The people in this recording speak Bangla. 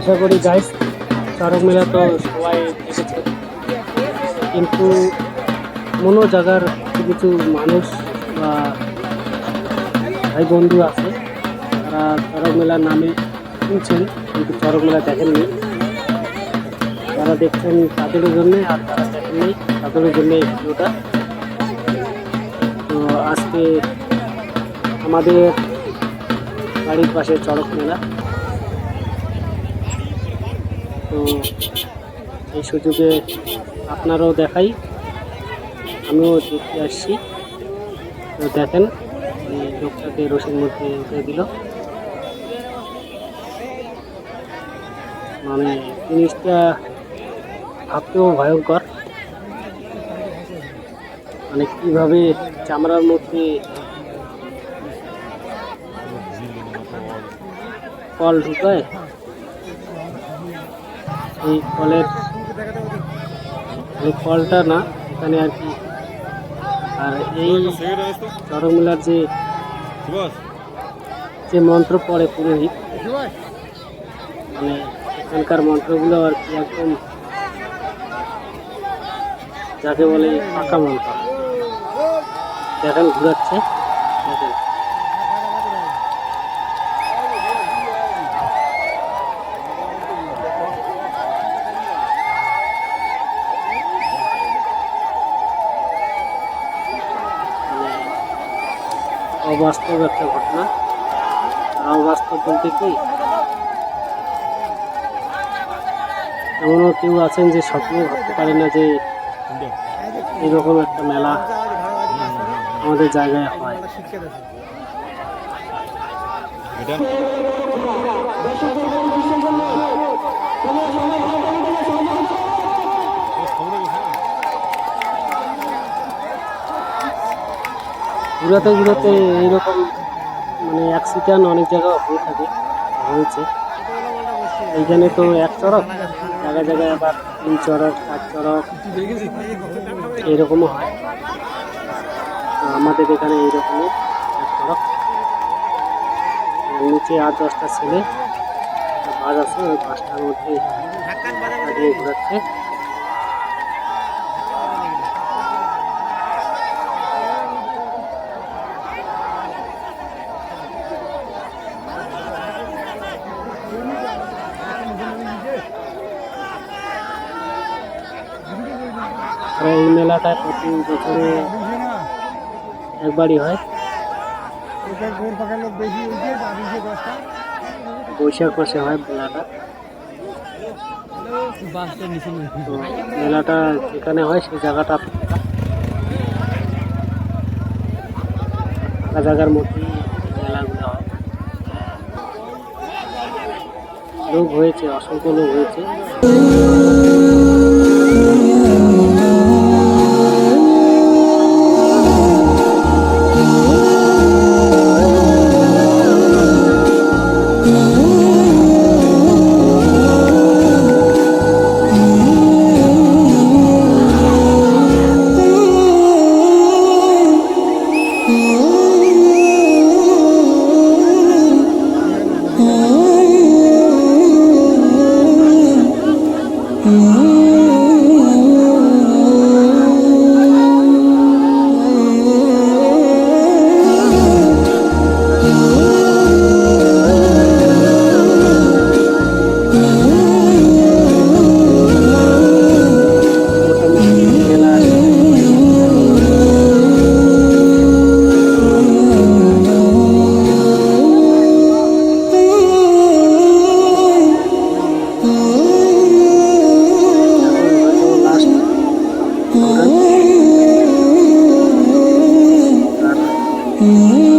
আশা করি গাইস চড়ক মেলা তো সবাই দেখেছে, কিন্তু কোনো জায়গার কিছু কিছু মানুষ বা ভাই বন্ধু আছে তারা চড়ক মেলার নামে শুনছেন কিন্তু চড়ক মেলা দেখেননি। যারা দেখছেন তাদের জন্যে, আর যারা দেখেননি তাদের জন্য এই ভিডিওটা। তো আজকে আমাদের বাড়ির পাশে চড়ক মেলা, তো এই সুযোগে আপনারাও দেখাই, আমিও দেখতে আসছি। তো দেখেন এই লোকটাকে রশির মধ্যে উঠে দিল, মানে জিনিসটা ভাবতেও ভয়ঙ্কর, মানে কিভাবে চামড়ার মধ্যে কল ঢুকায়। এই কলের কলটা না এখানে আর কি। আর এই চড়ক মেলার যে মন্ত্র পড়ে পুরোহিত, মানে এখানকার মন্ত্রগুলো আর কি একদম যাকে বলে পাকা মন্ত্র। দেখেন ঘুরাচ্ছে, দেখেন অবাস্তব একটা ঘটনা। অবাস্তব বলতে কি, এমনও কেউ আছেন যে স্বপ্ন ভাবতে পারে না যে এরকম একটা মেলা আমাদের জায়গায় হয়। ঘুরাতে ঘুরাতে এইরকম মানে অ্যাক্সিডেন্ট অনেক জায়গায় হয়ে থাকে, হয়েছে। এইখানে তো এক চড়ক, জায়গায় জায়গায় আবার 3 চড়ক 4 চড়ক এরকমও হয়। তো আমাদের এখানে এইরকমই এক চড়ক, নিচে 8-10টা ছেলে বাস আছে, ওই বাসটার মধ্যে দাঁড়িয়ে ঘুরাচ্ছে। আর এই মেলাটা প্রতি বছরে একবারই হয়, বৈশাখ মাসে হয় মেলাটা। তো মেলাটা যেখানে হয় সেই জায়গাটা ফাঁকা জায়গার মধ্যেই মেলাগুলো হয়। লোক হয়েছে, অসংখ্য লোক হয়েছে। Mm-hmm.